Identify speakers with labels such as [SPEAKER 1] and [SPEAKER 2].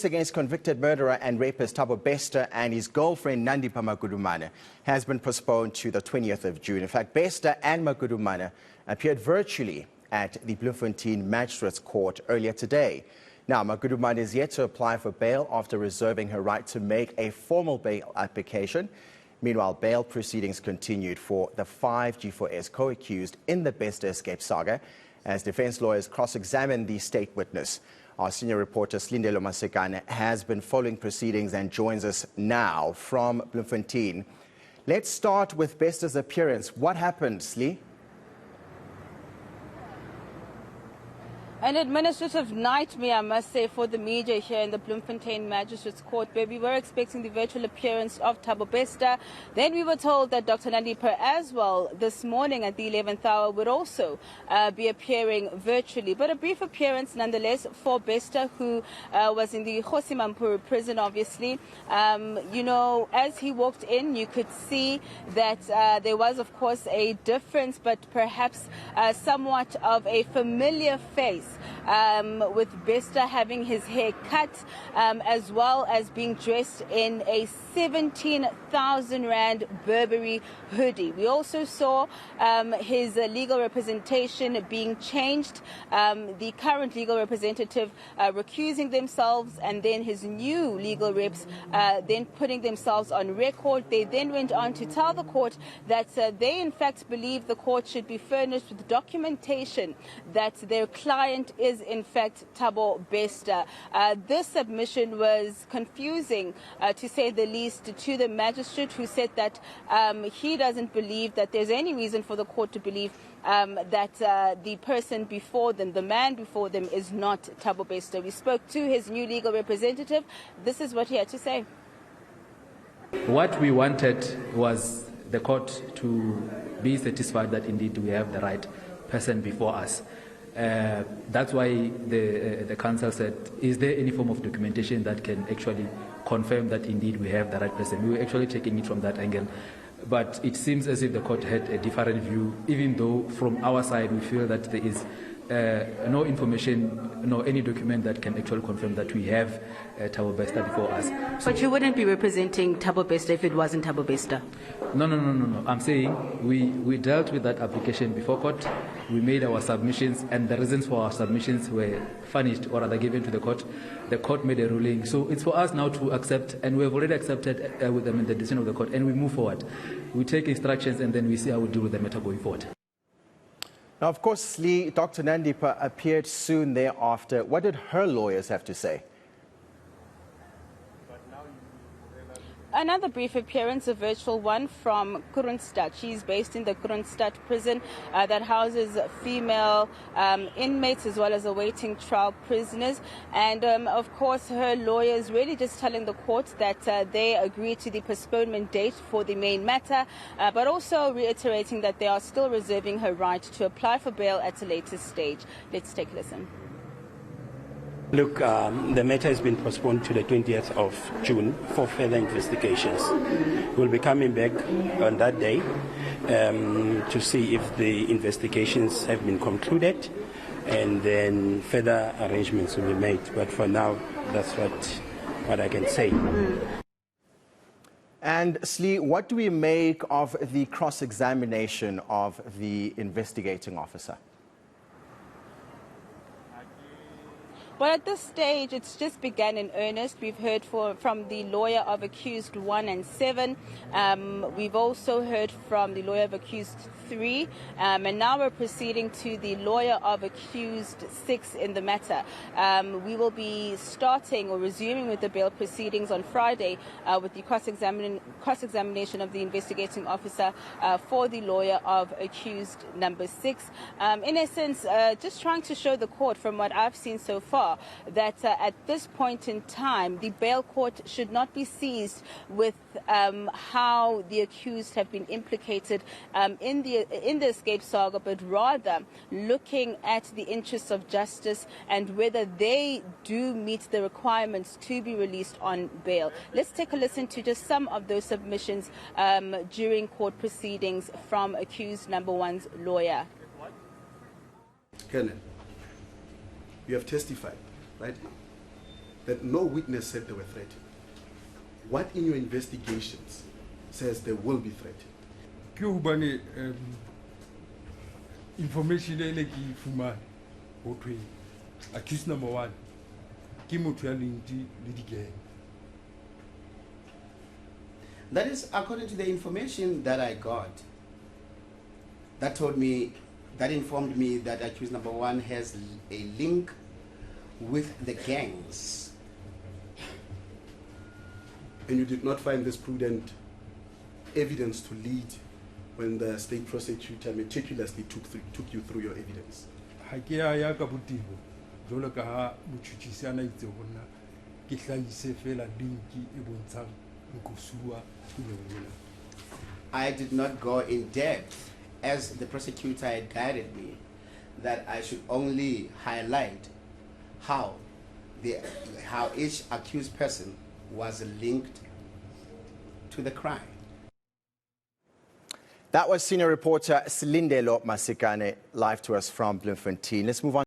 [SPEAKER 1] Against convicted murderer and rapist Thabo Bester and his girlfriend Nandipha Magudumana has been postponed to the 20th of June. In fact, Bester and Magudumana appeared virtually at the Bloemfontein Magistrate's Court earlier today. Now, Magudumana is yet to apply for bail after reserving her right to make a formal bail application. Meanwhile, bail proceedings continued for the 5 G4S co-accused in the Bester escape saga as defense lawyers cross-examined the state witness. Our senior reporter Silindelo Masikane has been following proceedings and joins us now from Bloemfontein. Let's start with Bester's appearance. What happened, Slee?
[SPEAKER 2] An administrative nightmare, I must say, for the media here in the Bloemfontein Magistrate's Court, where we were expecting the virtual appearance of Thabo Bester. Then we were told that Dr. Nandipha as well this morning at the 11th hour would also be appearing virtually. But a brief appearance nonetheless for Bester, who was in the Mampuru prison, obviously. You know, as he walked in, you could see that there was, of course, a difference, but perhaps somewhat of a familiar face. With Bester having his hair cut, as well as being dressed in a 17,000 Rand Burberry hoodie. We also saw his legal representation being changed, the current legal representative recusing themselves, and then his new legal reps then putting themselves on record. They then went on to tell the court that they in fact believe the court should be furnished with documentation that their client is in fact Thabo Bester. This submission was confusing, to say the least, to the magistrate, who said that he doesn't believe that there's any reason for the court to believe that the person before them, the man before them, is not Thabo Bester. We spoke to his new legal representative. This is what he had to say.
[SPEAKER 3] What we wanted was the court to be satisfied that indeed we have the right person before us. That's why the counsel said, is there any form of documentation that can actually confirm that indeed we have the right person? We were actually taking it from that angle. But it seems as if the court had a different view, even though from our side we feel that there is no information, no any document that can actually confirm that we have Thabo Bester before us.
[SPEAKER 2] But you wouldn't be representing Thabo Bester if it wasn't Thabo Bester?
[SPEAKER 3] No. I'm saying we dealt with that application before court. We made our submissions, and the reasons for our submissions were furnished or rather given to the court. The court made a ruling. So it's for us now to accept, and we have already accepted with them in the decision of the court, and we move forward. We take instructions, and then we see how we deal with the matter going forward.
[SPEAKER 1] Now, of course, Lee, Dr. Nandipha appeared soon thereafter. What did her lawyers have to say?
[SPEAKER 2] Another brief appearance, a virtual one from Kroonstad. She's based in the Kroonstad prison that houses female inmates as well as awaiting trial prisoners. And of course, her lawyers really just telling the court that they agreed to the postponement date for the main matter, but also reiterating that they are still reserving her right to apply for bail at a later stage. Let's take a listen.
[SPEAKER 4] Look, the matter has been postponed to the 20th of June for further investigations. We'll be coming back on that day to see if the investigations have been concluded, and then further arrangements will be made. But for now, that's what I can say.
[SPEAKER 1] And Slee, what do we make of the cross-examination of the investigating officer?
[SPEAKER 2] Well, at this stage, it's just begun in earnest. We've heard from the lawyer of accused 1 and 7. We've also heard from the lawyer of accused 3. And now we're proceeding to the lawyer of accused 6 in the matter. We will be starting or resuming with the bail proceedings on Friday with the cross-examination of the investigating officer for the lawyer of accused number 6. In essence, just trying to show the court, from what I've seen so far, that at this point in time, the bail court should not be seized with how the accused have been implicated in the escape saga, but rather looking at the interests of justice and whether they do meet the requirements to be released on bail. Let's take a listen to just some of those submissions during court proceedings from accused number 1's lawyer.
[SPEAKER 5] Colonel, you have testified, right? that no witness said they were threatened. What in your investigations says they will be threatened?
[SPEAKER 6] Information e ki fumane ho thwe accused number 1 ke motho ya linked le digang.
[SPEAKER 7] That is according to the information that I got. That informed me that accused number 1 has a link with the gangs.
[SPEAKER 5] And you did not find this prudent evidence to lead when the state prosecutor meticulously took you through your evidence?
[SPEAKER 6] Ha ke ya ka botebo jolo ka ha motjhutjisi ana itse ho nna ke hlahise fela link e bontshang nkosuwa ke yona.
[SPEAKER 7] I did not go in depth as the prosecutor had guided me that I should only highlight how each accused person was linked to the crime.
[SPEAKER 1] That was senior reporter Silindelo Masikane live to us from Bloemfontein. Let's move on.